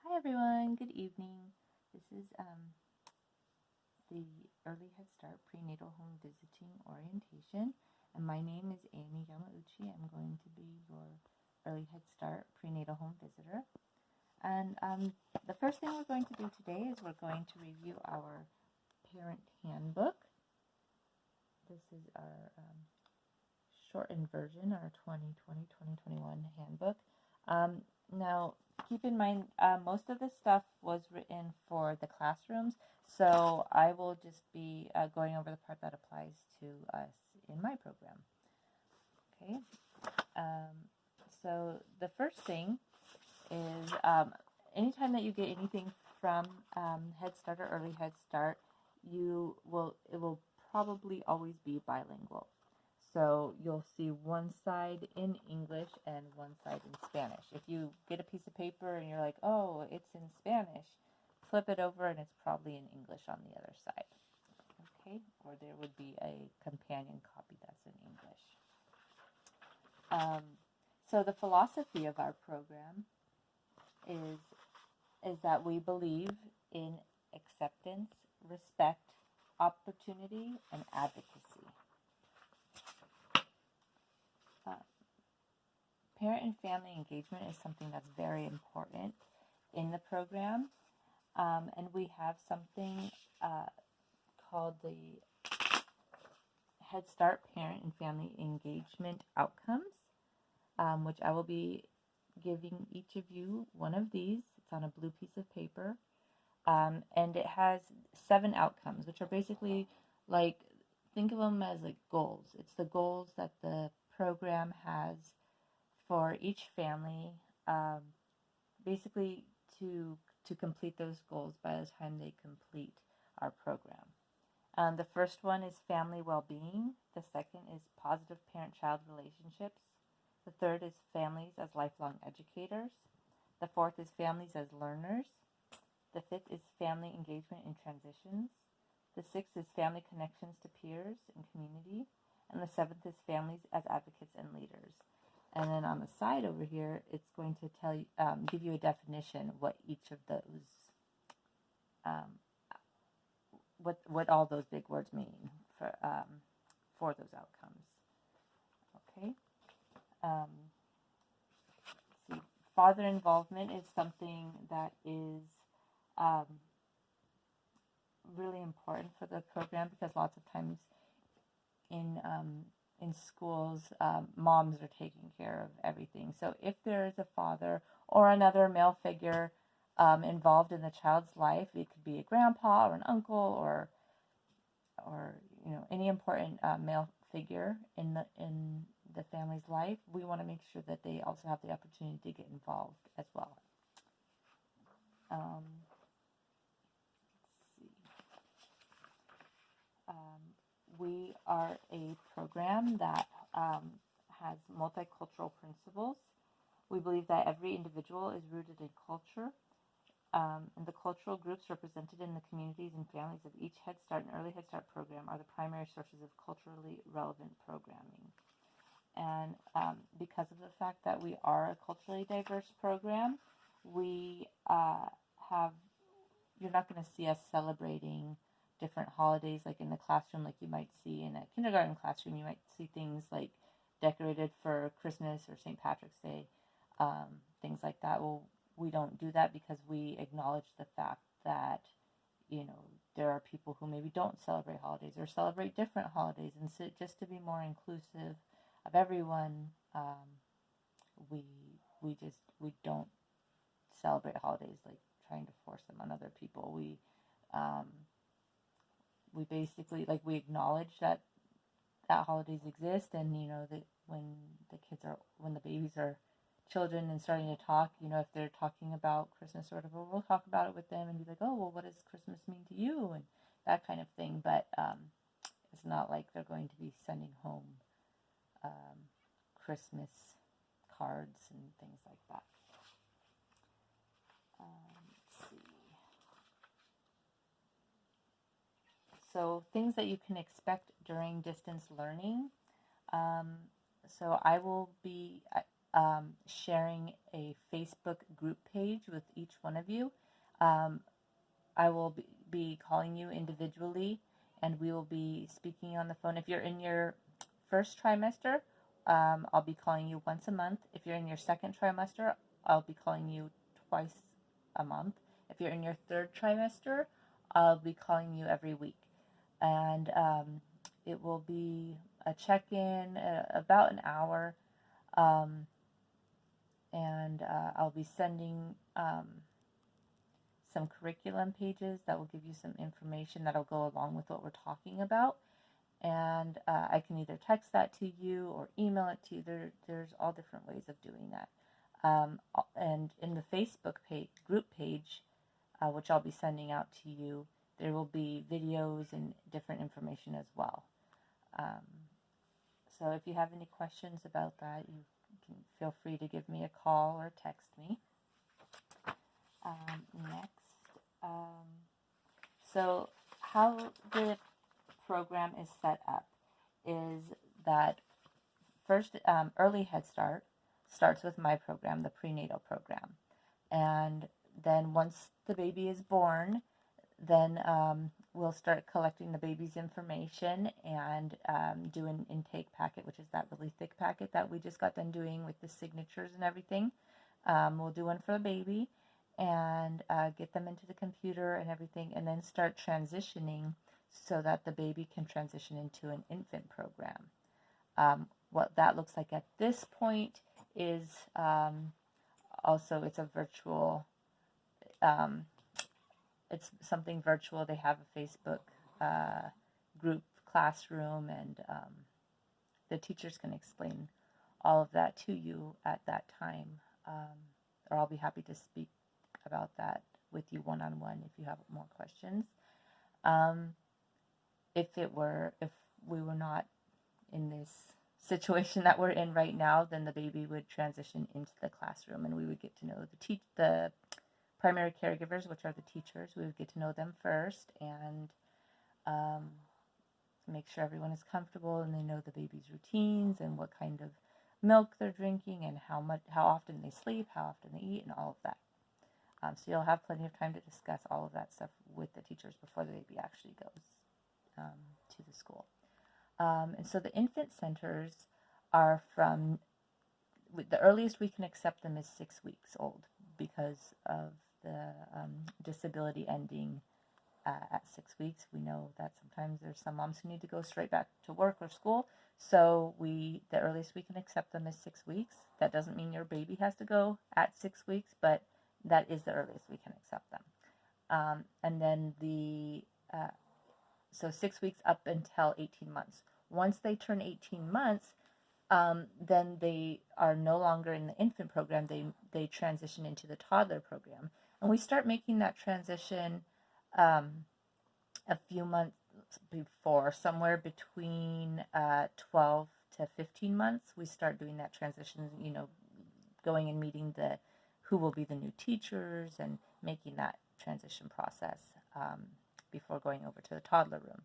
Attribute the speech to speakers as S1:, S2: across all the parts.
S1: Hi everyone, good evening. This is the Early Head Start Prenatal Home Visiting Orientation, and my name is Amy Yamauchi. I'm going to be your Early Head Start Prenatal Home Visitor. And the first thing we're going to do today is we're going to review our parent handbook. This is our shortened version, our 2020-2021 handbook. Now, keep in mind, most of this stuff was written for the classrooms, so I will just be going over the part that applies to us in my program. Okay, so the first thing is anytime that you get anything from Head Start or Early Head Start, it will probably always be bilingual. So you'll see one side in English and one side in Spanish. If you get a piece of paper and you're like, oh, it's in Spanish, flip it over and it's probably in English on the other side. Okay? Or there would be a companion copy that's in English. So the philosophy of our program is that we believe in acceptance, respect, opportunity, and advocacy. Parent and family engagement is something that's very important in the program, and we have something called the Head Start Parent and Family Engagement Outcomes, which I will be giving each of you one of these. It's on a blue piece of paper, and it has 7 outcomes, which are basically like, think of them as like goals. It's the goals that the program has for each family, basically to complete those goals by the time they complete our program. The first one is family well-being. The second is positive parent-child relationships. The third is families as lifelong educators. The fourth is families as learners. The fifth is family engagement in transitions. The sixth is family connections to peers and community. And the seventh is families as advocates and leaders. And then on the side over here, it's going to tell you, give you a definition of what each of those, what all those big words mean for those outcomes. Okay. Let's see. Father involvement is something that is really important for the program, because lots of times in schools, moms are taking care of everything. So if there is a father or another male figure involved in the child's life, it could be a grandpa or an uncle or any important male figure in the family's life, we want to make sure that they also have the opportunity to get involved as well. Let's see. We are a program that has multicultural principles. We believe that every individual is rooted in culture, and the cultural groups represented in the communities and families of each Head Start and Early Head Start program are the primary sources of culturally relevant programming. And because of the fact that we are a culturally diverse program, you're not going to see us celebrating different holidays like in the classroom, like you might see in a kindergarten classroom. You might see things like decorated for Christmas or St. Patrick's Day, things like that. Well, we don't do that because we acknowledge the fact that, there are people who maybe don't celebrate holidays or celebrate different holidays. And so just to be more inclusive of everyone, we don't celebrate holidays like trying to force them on other people. We basically, like, we acknowledge that holidays exist, and that when the babies are children and starting to talk, if they're talking about Christmas or whatever, we'll talk about it with them and be like, oh, well, what does Christmas mean to you, and that kind of thing. But it's not like they're going to be sending home Christmas cards and things like that. Let's see. So things that you can expect during distance learning. So I will be sharing a Facebook group page with each one of you. I will be calling you individually, and we will be speaking on the phone. If you're in your first trimester, I'll be calling you once a month. If you're in your second trimester, I'll be calling you twice a month. If you're in your third trimester, I'll be calling you every week. And it will be a check-in, about an hour, and I'll be sending some curriculum pages that will give you some information that'll go along with what we're talking about. And I can either text that to you or email it to you. There's all different ways of doing that. And in the Facebook group page, which I'll be sending out to you, there will be videos and different information as well. So if you have any questions about that, you can feel free to give me a call or text me. Next, so how the program is set up is that first, Early Head Start starts with my program, the prenatal program. And then once the baby is born, then we'll start collecting the baby's information and do an intake packet, which is that really thick packet that we just got done doing with the signatures and everything. We'll do one for the baby and get them into the computer and everything, and then start transitioning so that the baby can transition into an infant program. What that looks like at this point is also it's a virtual, it's something virtual. They have a Facebook group classroom, and the teachers can explain all of that to you at that time, or I'll be happy to speak about that with you one-on-one if you have more questions. If we were not in this situation that we're in right now, then the baby would transition into the classroom, and we would get to know the primary caregivers, which are the teachers. We would get to know them first, and make sure everyone is comfortable and they know the baby's routines and what kind of milk they're drinking and how often they sleep, how often they eat, and all of that. So you'll have plenty of time to discuss all of that stuff with the teachers before the baby actually goes to the school. And so the infant centers are the earliest we can accept them is 6 weeks old because of the disability ending at 6 weeks. We know that sometimes there's some moms who need to go straight back to work or school, so the earliest we can accept them is 6 weeks. That doesn't mean your baby has to go at 6 weeks, but that is the earliest we can accept them. And then so 6 weeks up until 18 months. Once they turn 18 months, then they are no longer in the infant program. They transition into the toddler program. And we start making that transition a few months before, somewhere between 12 to 15 months. We start doing that transition, going and meeting who will be the new teachers and making that transition process before going over to the toddler room.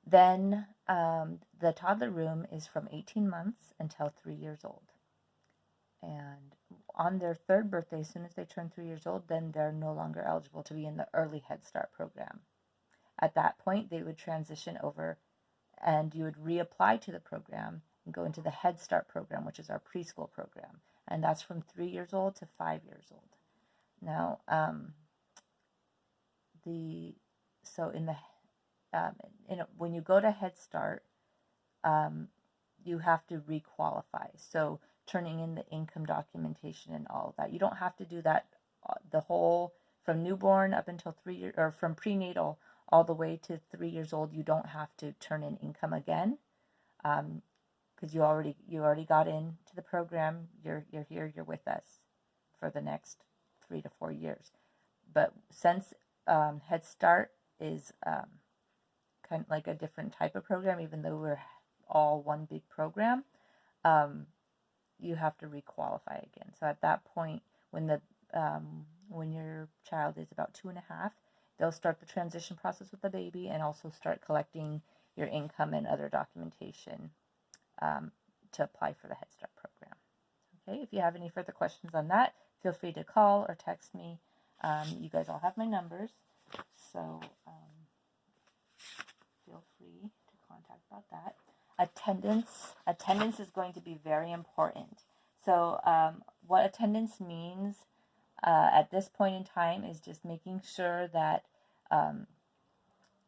S1: Then the toddler room is from 18 months until 3 years old. And on their third birthday, as soon as they turn 3 years old, then they're no longer eligible to be in the Early Head Start program. At that point, they would transition over and you would reapply to the program and go into the Head Start program, which is our preschool program. And that's from 3 years old to 5 years old. Now, when you go to Head Start, you have to requalify. So turning in the income documentation and all of that. You don't have to do that from newborn up until 3 years, or from prenatal all the way to 3 years old. You don't have to turn in income again, because you already got into the program. You're here. You're with us for the next 3 to 4 years. But since Head Start is kind of like a different type of program, even though we're all one big program, you have to requalify again. So at that point, when your child is about 2.5, they'll start the transition process with the baby and also start collecting your income and other documentation to apply for the Head Start program. Okay, if you have any further questions on that, feel free to call or text me. You guys all have my numbers, so feel free to contact about that. Attendance is going to be very important. So what attendance means at this point in time is just making sure that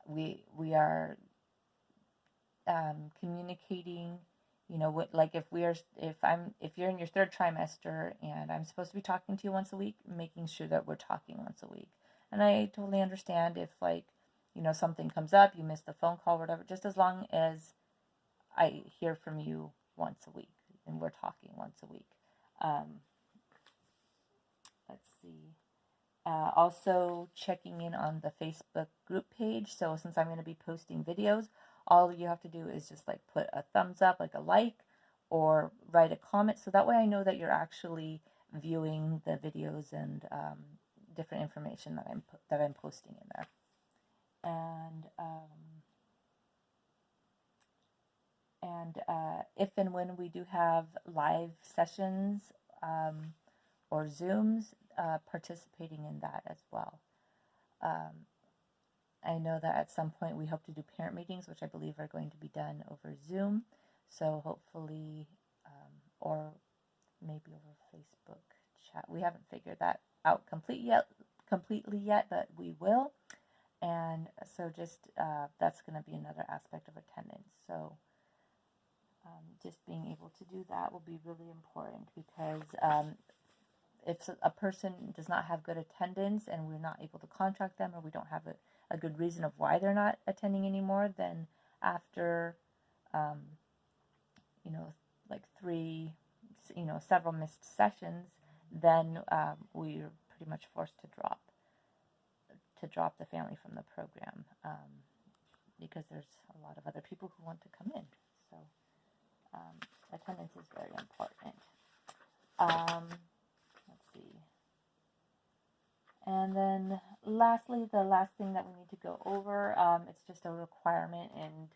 S1: we are communicating. You know, what, like if you're in your third trimester and I'm supposed to be talking to you once a week, making sure that we're talking once a week. And I totally understand if, like, you know, something comes up, you miss the phone call, whatever, just as long as I hear from you once a week and we're talking once a week. Let's see. Also checking in on the Facebook group page. So since I'm going to be posting videos, all you have to do is just like put a thumbs up, like a like, or write a comment. So that way I know that you're actually viewing the videos and different information that I'm posting in there. And if and when we do have live sessions or Zooms, participating in that as well. I know that at some point we hope to do parent meetings, which I believe are going to be done over Zoom. So hopefully, or maybe over Facebook chat. We haven't figured that out completely yet, but we will. And so just that's going to be another aspect of attendance. So just being able to do that will be really important, because if a person does not have good attendance and we're not able to contract them, or we don't have a good reason of why they're not attending anymore, then after, like several missed sessions, then we're pretty much forced to drop the family from the program, because there's a lot of other people who want to come in. So attendance is very important. Let's see. And then lastly, the last thing that we need to go over, it's just a requirement and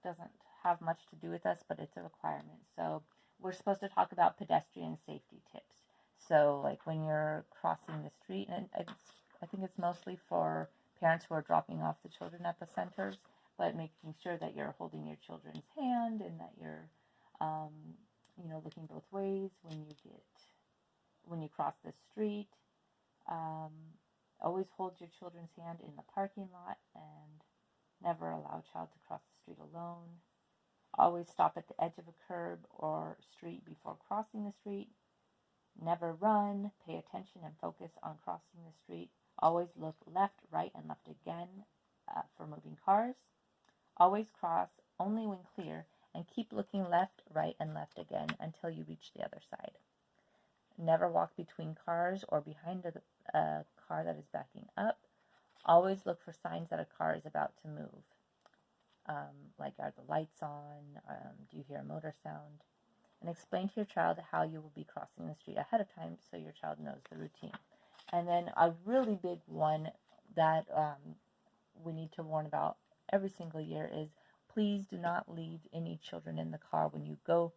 S1: doesn't have much to do with us, but it's a requirement. So we're supposed to talk about pedestrian safety tips. So like when you're crossing the street, and I think it's mostly for parents who are dropping off the children at the centers, but making sure that you're holding your children's hand and that you're, looking both ways when you cross the street. Always hold your children's hand in the parking lot and never allow a child to cross the street alone. Always stop at the edge of a curb or street before crossing the street. Never run. Pay attention and focus on crossing the street. Always look left, right, and left again for moving cars. Always cross only when clear, and keep looking left, right, and left again until you reach the other side. Never walk between cars or behind a car that is backing up. Always look for signs that a car is about to move. Like, are the lights on? Do you hear a motor sound? And explain to your child how you will be crossing the street ahead of time so your child knows the routine. And then a really big one that we need to warn about every single year is, please do not leave any children in the car when you go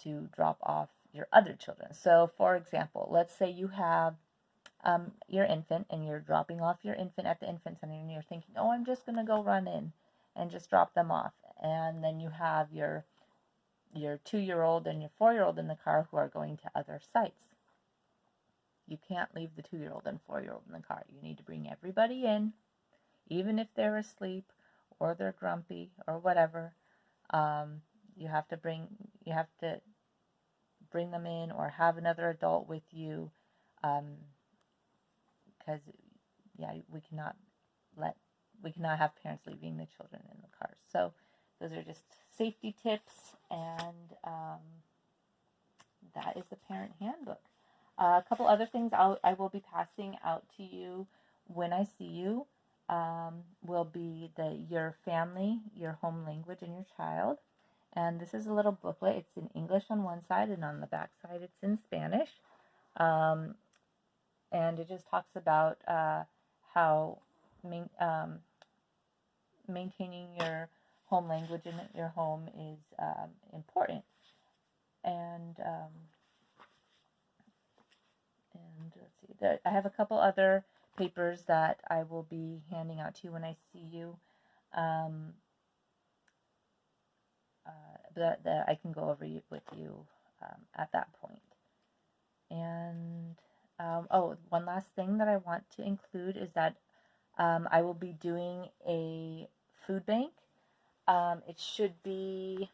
S1: to drop off your other children. So, for example, let's say you have your infant and you're dropping off your infant at the infant center and you're thinking, oh, I'm just going to go run in and just drop them off. And then you have your 2-year-old and your 4-year-old in the car who are going to other sites. You can't leave the 2-year-old and 4-year-old in the car. You need to bring everybody in, even if they're asleep or they're grumpy or whatever. You have to bring them in, or have another adult with you, because we cannot have parents leaving the children in the cars. So those are just safety tips, and that is the parent handbook. A couple other things I will be passing out to you when I see you will be your family, your home language, and your child. And this is a little booklet. It's in English on one side, and on the back side it's in Spanish. And it just talks about how maintaining your home language in your home is important. And And let's see, I have a couple other papers that I will be handing out to you when I see you. That I can go over with you at that point. And oh, one last thing that I want to include is that I will be doing a food bank. It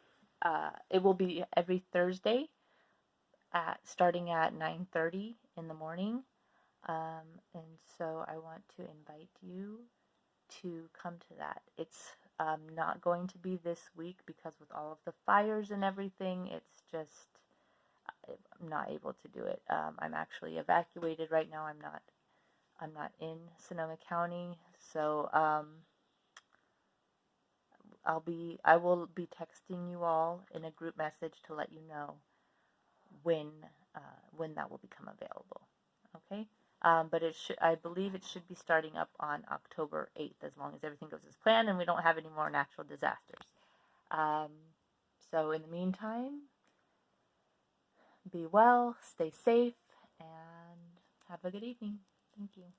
S1: will be every Thursday starting at 9:30 in the morning. And so I want to invite you to come to that. It's not going to be this week because with all of the fires and everything, it's just I'm not able to do it. I'm actually evacuated right now. I'm not in Sonoma County, so I will be texting you all in a group message to let you know when that will become available. Okay. But I believe it should be starting up on October 8th, as long as everything goes as planned and we don't have any more natural disasters. So in the meantime, be well, stay safe, and have a good evening. Thank you.